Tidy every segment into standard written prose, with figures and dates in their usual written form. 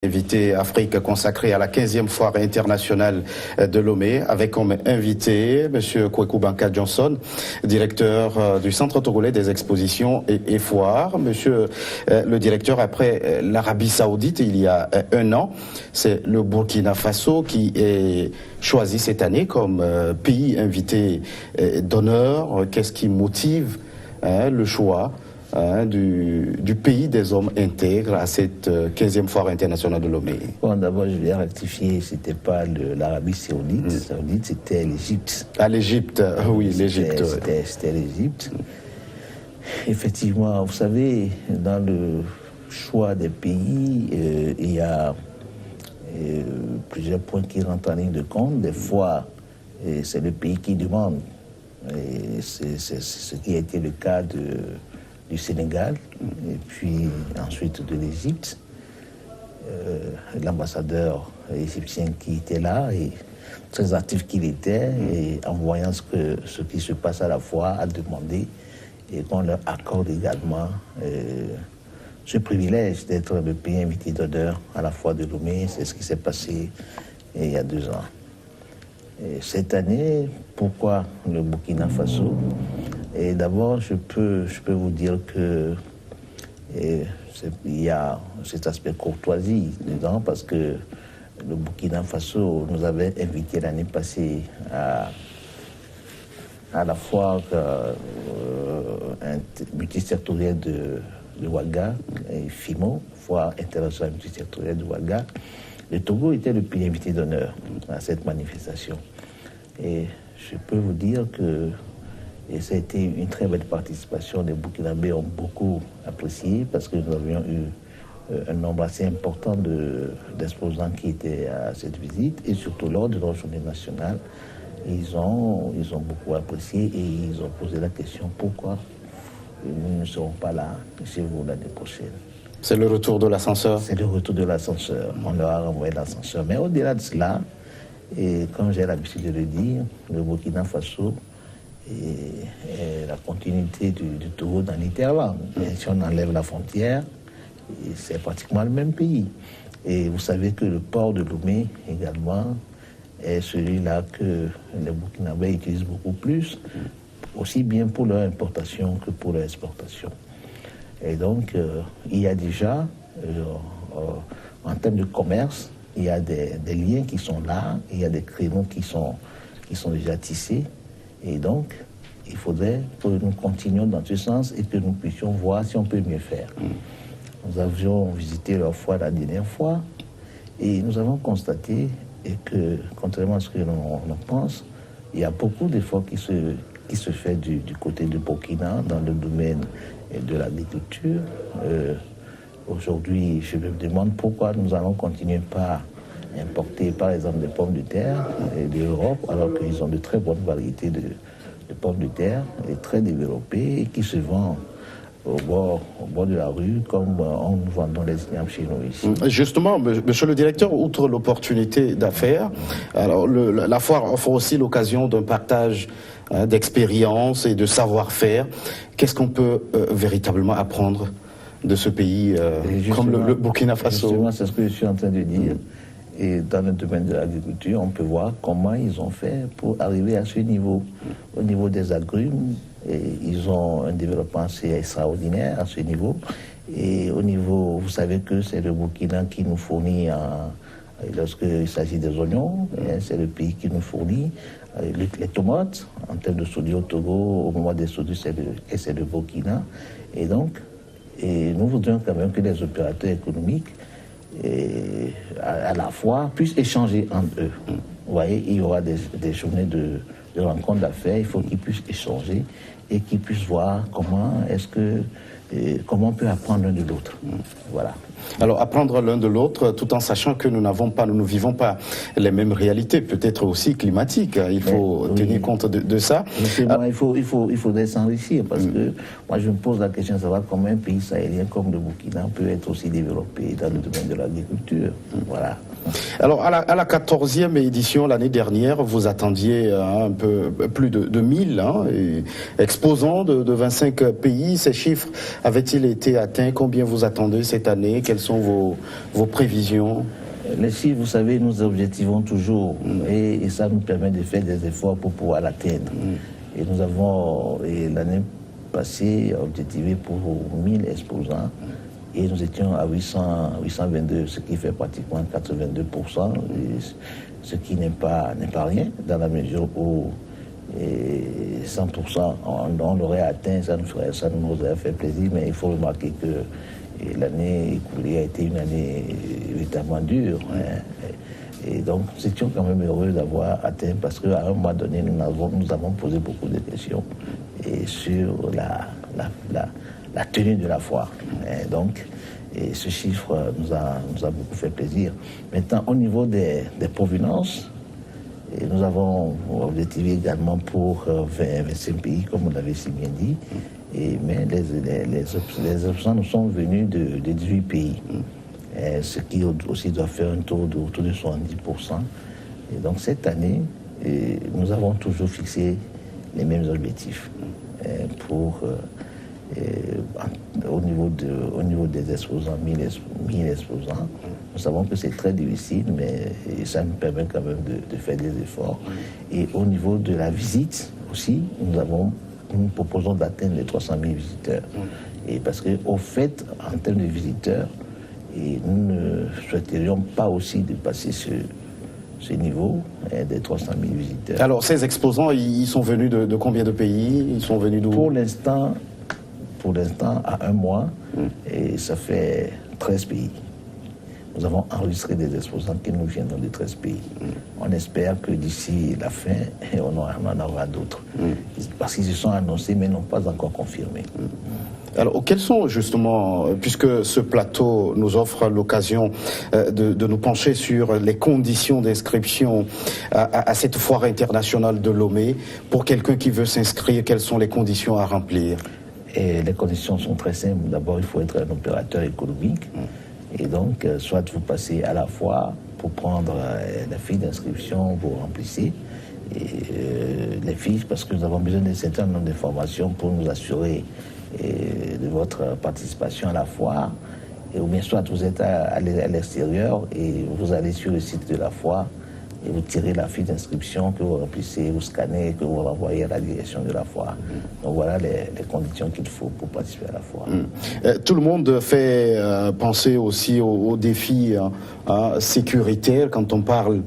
Invité Afrique consacré à la 15e foire internationale de Lomé, avec comme invité M. Kweku Banka Johnson, directeur du Centre togolais des expositions et foires. Monsieur le directeur, après l'Arabie Saoudite, il y a un an, c'est le Burkina Faso qui est choisi cette année comme pays invité d'honneur. Qu'est-ce qui motive le choix du pays des hommes intègres à cette 15e foire internationale de Lomé? Bon, d'abord, je vais rectifier, c'était pas l'Arabie Saoudite, c'était l'Égypte. Ah, l'Égypte, oui, l'Égypte. C'était l'Égypte. Effectivement, vous savez, dans le choix des pays, il y a plusieurs points qui rentrent en ligne de compte. Des fois, c'est le pays qui demande. Et c'est ce qui a été le cas du Sénégal, et puis ensuite de l'Égypte. L'ambassadeur égyptien qui était là, et très actif qu'il était, et en voyant ce qui se passe à la fois, a demandé et qu'on leur accorde également ce privilège d'être le pays invité d'honneur à la foire de Lomé. C'est ce qui s'est passé il y a 2 ans. Et cette année, pourquoi le Burkina Faso? Et d'abord, je peux vous dire que il y a cet aspect courtoisie dedans, parce que le Burkina Faso nous avait invité l'année passée à la foire multisectorielle de Ouaga, et FIMO, foire internationale multisectorielle de Ouaga. Le Togo était le pays invité d'honneur à cette manifestation. Et je peux vous dire que ça a été une très belle participation. Les Burkinabés ont beaucoup apprécié, parce que nous avions eu un nombre assez important d'exposants qui étaient à cette visite, et surtout lors de leur journée nationale. Ils ont beaucoup apprécié, et ils ont posé la question pourquoi nous ne serons pas là chez vous l'année prochaine. C'est le retour de l'ascenseur? C'est le retour de l'ascenseur. On leur a renvoyé l'ascenseur. Mais au-delà de cela, et comme j'ai l'habitude de le dire, le Burkina Faso est la continuité du Togo dans l'Interland. Mais si on enlève la frontière, c'est pratiquement le même pays. Et vous savez que le port de Lomé également est celui-là que les Burkinabés utilisent beaucoup plus, aussi bien pour leur importation que pour leur exportation. Et donc, il y a déjà, en termes de commerce, il y a des liens qui sont là, il y a des créneaux qui sont déjà tissés. Et donc, il faudrait que nous continuions dans ce sens et que nous puissions voir si on peut mieux faire. Nous avions visité leur foire la dernière fois, et nous avons constaté que, contrairement à ce que l'on pense, il y a beaucoup d'efforts qui se fait du côté de Burkina dans le domaine de l'agriculture. Aujourd'hui, je me demande pourquoi nous allons continuer par importer, par exemple, des pommes de terre de l'Europe, alors qu'ils ont de très bonnes variétés de pommes de terre, et très développées, et qui se vendent au bord de la rue, comme en nous vendons les ignames chez nous ici. Justement, monsieur le directeur, outre l'opportunité d'affaires, alors la foire offre aussi l'occasion d'un partage d'expérience et de savoir-faire. Qu'est-ce qu'on peut véritablement apprendre de ce pays comme le Burkina Faso? Justement, c'est ce que je suis en train de dire. Et dans le domaine de l'agriculture, on peut voir comment ils ont fait pour arriver à ce niveau. Au niveau des agrumes, ils ont un développement assez extraordinaire à ce niveau. Et au niveau, vous savez que c'est le Burkina qui nous fournit, lorsqu'il s'agit des oignons, c'est le pays qui nous fournit les tomates. En termes de soudure au Togo, au moment des soudures, c'est le Burkina. Et donc, nous voudrions quand même que les opérateurs économiques à la fois puissent échanger entre eux. Vous voyez, il y aura des journées de rencontres d'affaires, il faut qu'ils puissent échanger et qu'ils puissent voir comment on peut apprendre l'un de l'autre. Voilà. Alors, apprendre l'un de l'autre, tout en sachant que nous ne vivons pas les mêmes réalités, peut-être aussi climatiques. Il faut tenir compte de ça. Il faudrait s'enrichir, parce que moi, je me pose la question de savoir comment un pays sahélien comme le Burkina peut être aussi développé dans le domaine de l'agriculture. Voilà. Alors, à la 14e édition, l'année dernière, vous attendiez un peu plus de 1000 exposants de 25 pays. Ces chiffres avaient-ils été atteints? Combien vous attendez cette année? Quelles sont vos prévisions? Les chiffres, vous savez, nous objectivons toujours et ça nous permet de faire des efforts pour pouvoir l'atteindre. Et nous avons, l'année passée, objectivé pour 1000 exposants et nous étions à 822, ce qui fait pratiquement 82%, ce qui n'est pas rien dans la mesure où 100% on l'aurait atteint, ça nous aurait fait plaisir, mais il faut remarquer que l'année écoulée a été une année véritablement dure. Et donc, nous étions quand même heureux d'avoir atteint, parce qu'à un moment donné, nous avons posé beaucoup de questions sur la tenue de la foire. Donc, ce chiffre nous a beaucoup fait plaisir. Maintenant, au niveau des provenances, nous avons objectivé également pour 25 pays, comme vous l'avez si bien dit, mais les options nous sont venus de 18 pays. Ce qui aussi doit faire un taux autour de 70%. Et donc cette année, nous avons toujours fixé les mêmes objectifs au niveau des exposants, 1000 exposants. Nous savons que c'est très difficile, mais ça nous permet quand même de faire des efforts. Et au niveau de la visite aussi, nous proposons d'atteindre les 300 000 visiteurs. Et parce qu'au fait, en termes de visiteurs, nous ne souhaiterions pas aussi dépasser ce niveau des 300 000 visiteurs. Alors, ces exposants, ils sont venus de combien de pays? Ils sont venus d'où? Pour l'instant, à un mois, et ça fait 13 pays. Nous avons enregistré des exposants qui nous viennent de 13 pays. On espère que d'ici la fin, on en aura d'autres. Parce qu'ils se sont annoncés, mais n'ont pas encore confirmé. Alors, quels sont justement, puisque ce plateau nous offre l'occasion de nous pencher sur les conditions d'inscription à cette foire internationale de Lomé, pour quelqu'un qui veut s'inscrire, quelles sont les conditions à remplir? Et les conditions sont très simples. D'abord, il faut être un opérateur économique. Et donc, soit vous passez à la foire pour prendre la fiche d'inscription, vous remplissez les fiches, parce que nous avons besoin d'un certain nombre d'informations pour nous assurer de votre participation à la foire. Ou bien soit vous êtes à l'extérieur et vous allez sur le site de la foire et vous tirez la fiche d'inscription que vous remplissez, vous scannez, que vous renvoyez à la direction de la foire. Donc voilà les conditions qu'il faut pour participer à la foire. Tout le monde fait penser aussi aux défis sécuritaires quand on parle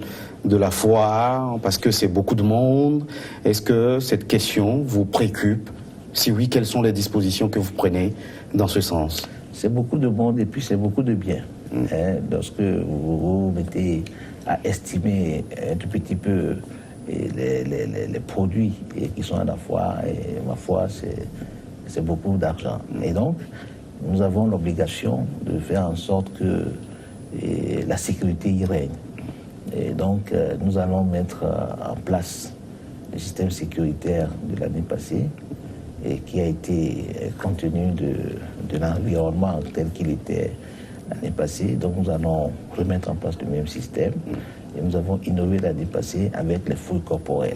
de la foire, parce que c'est beaucoup de monde. Est-ce que cette question vous préoccupe? Si oui, quelles sont les dispositions que vous prenez dans ce sens? C'est beaucoup de monde et puis c'est beaucoup de bien. Lorsque vous vous mettez à estimer un tout petit peu les produits qui sont à la foire, et ma foi, c'est beaucoup d'argent. Et donc, nous avons l'obligation de faire en sorte que la sécurité y règne. Et donc, nous allons mettre en place le système sécuritaire de l'année passée, et qui a été compte tenu de l'environnement tel qu'il était l'année passée. Donc nous allons remettre en place le même système. Et nous avons innové l'année passée avec les fouilles corporelles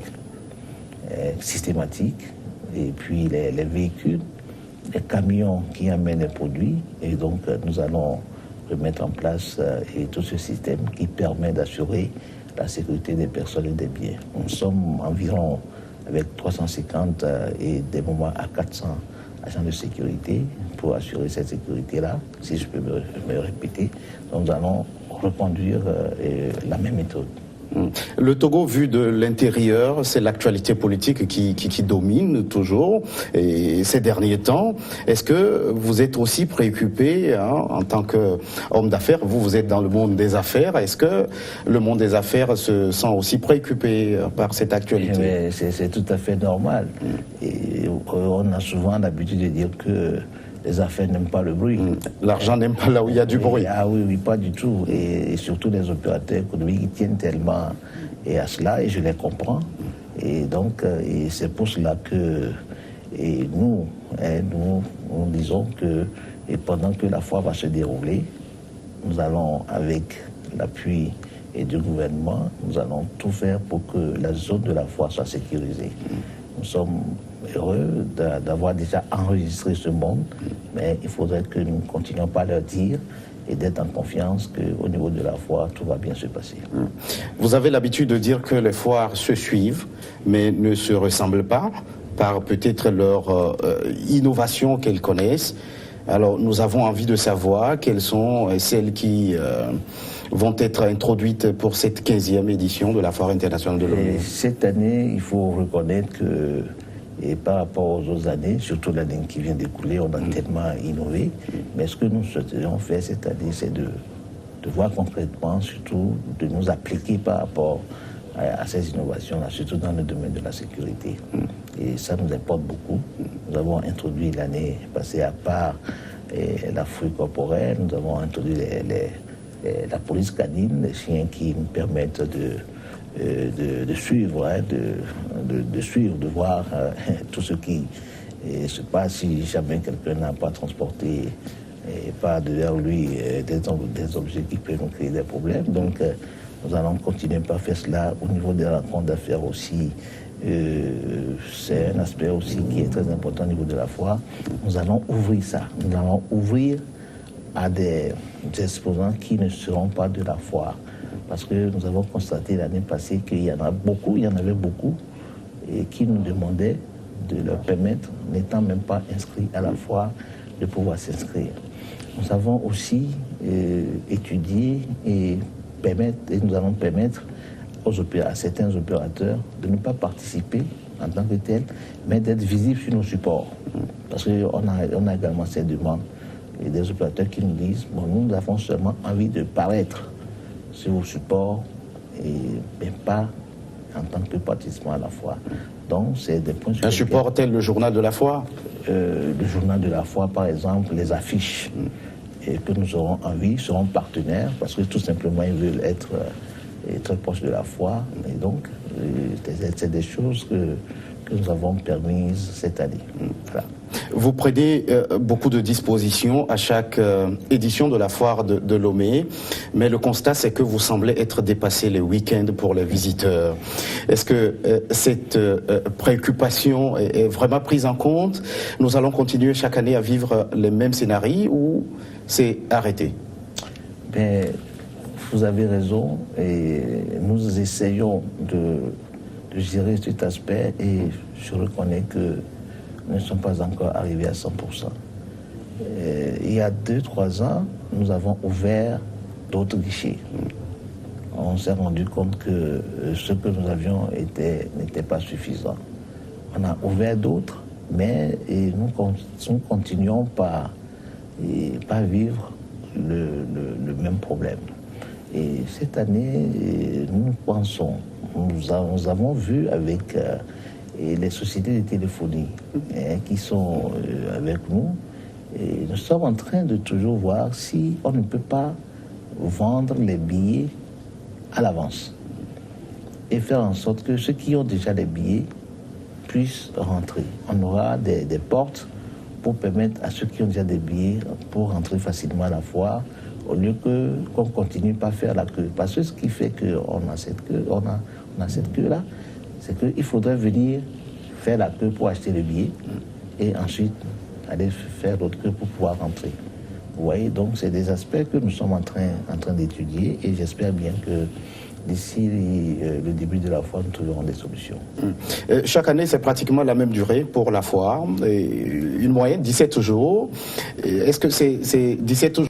systématiques, et puis les véhicules, les camions qui amènent les produits. Et donc nous allons remettre en place tout ce système qui permet d'assurer la sécurité des personnes et des biens. Nous sommes environ avec 350 et des moments à 400 agents de sécurité pour assurer cette sécurité-là, si je peux me répéter. Donc nous allons reconduire la même méthode. Le Togo, vu de l'intérieur, c'est l'actualité politique qui domine toujours et ces derniers temps. Est-ce que vous êtes aussi préoccupé en tant qu'homme d'affaires? Vous êtes dans le monde des affaires. Est-ce que le monde des affaires se sent aussi préoccupé par cette actualité? C'est tout à fait normal. Et on a souvent l'habitude de dire que les affaires n'aiment pas le bruit. L'argent n'aime pas là où il y a du bruit. Ah oui, pas du tout. Et surtout les opérateurs économiques qui tiennent tellement à cela, et je les comprends. Et donc, c'est pour cela que nous disons que pendant que la foire va se dérouler, nous allons, avec l'appui et du gouvernement, nous allons tout faire pour que la zone de la foire soit sécurisée. Nous sommes heureux d'avoir déjà enregistré ce monde, mais il faudrait que nous ne continuions pas à leur dire et d'être en confiance qu'au niveau de la foire, tout va bien se passer. Vous avez l'habitude de dire que les foires se suivent, mais ne se ressemblent pas, par peut-être leur innovation qu'elles connaissent. Alors, nous avons envie de savoir quelles sont celles qui vont être introduites pour cette 15e édition de la Foire internationale de Lomé. Cette année, il faut reconnaître que, et par rapport aux autres années, surtout l'année qui vient d'écouler, on a tellement innové. Mais ce que nous souhaiterions faire cette année, c'est de voir concrètement, surtout de nous appliquer par rapport à ces innovations-là, surtout dans le domaine de la sécurité. Et ça nous importe beaucoup. Nous avons introduit l'année passée, à part la fouille corporelle, nous avons introduit la police canine, les chiens qui nous permettent de suivre, de suivre, de voir tout ce qui se passe si jamais quelqu'un n'a pas transporté et pas derrière lui des objets qui peuvent nous créer des problèmes. Donc nous allons continuer par faire cela. Au niveau des rencontres d'affaires aussi, c'est un aspect aussi qui est très important au niveau de la foire. Nous allons ouvrir ça. Nous allons ouvrir à des exposants qui ne seront pas de la foire. Parce que nous avons constaté l'année passée qu'il y en avait beaucoup, et qui nous demandaient de leur permettre, n'étant même pas inscrits à la foire, de pouvoir s'inscrire. Nous avons aussi étudié et nous allons permettre à certains opérateurs de ne pas participer en tant que tels, mais d'être visibles sur nos supports. Parce qu'on a également ces demandes. Et des opérateurs qui nous disent, bon, nous avons seulement envie de paraître sur vos supports, mais pas en tant que participant à la foire. Donc, c'est des points sur un support tel le journal de la foire? Le journal de la foire, par exemple, les affiches et que nous aurons envie, seront partenaires, parce que tout simplement, ils veulent être très proches de la foire. Et donc, c'est des choses que nous avons permises cette année. Voilà. Vous prenez beaucoup de dispositions à chaque édition de la foire de Lomé, mais le constat, c'est que vous semblez être dépassé les week-ends pour les visiteurs. Est-ce que cette préoccupation est vraiment prise en compte? Nous allons continuer chaque année à vivre les mêmes scénarios ou c'est arrêté? Ben, vous avez raison, et nous essayons de gérer cet aspect, et je reconnais que nous ne sommes pas encore arrivés à 100%. Il y a 2-3 ans, nous avons ouvert d'autres guichets. On s'est rendu compte que ce que nous avions n'était pas suffisant. On a ouvert d'autres, mais nous continuons par vivre le même problème. Et cette année, nous pensons, nous avons vu avec les sociétés de téléphonie qui sont avec nous, et nous sommes en train de toujours voir si on ne peut pas vendre les billets à l'avance et faire en sorte que ceux qui ont déjà les billets puissent rentrer. On aura des portes pour permettre à ceux qui ont déjà des billets pour rentrer facilement à la foire, au lieu qu'on continue pas à faire la queue. Parce que ce qui fait qu'on a cette queue, on a cette queue-là, c'est qu'il faudrait venir faire la queue pour acheter le billet et ensuite aller faire l'autre queue pour pouvoir rentrer. Vous voyez, donc c'est des aspects que nous sommes en train d'étudier, et j'espère bien que d'ici le début de la foire, nous trouverons des solutions. Chaque année, c'est pratiquement la même durée pour la foire, une moyenne, 17 jours. Est-ce que c'est 17 jours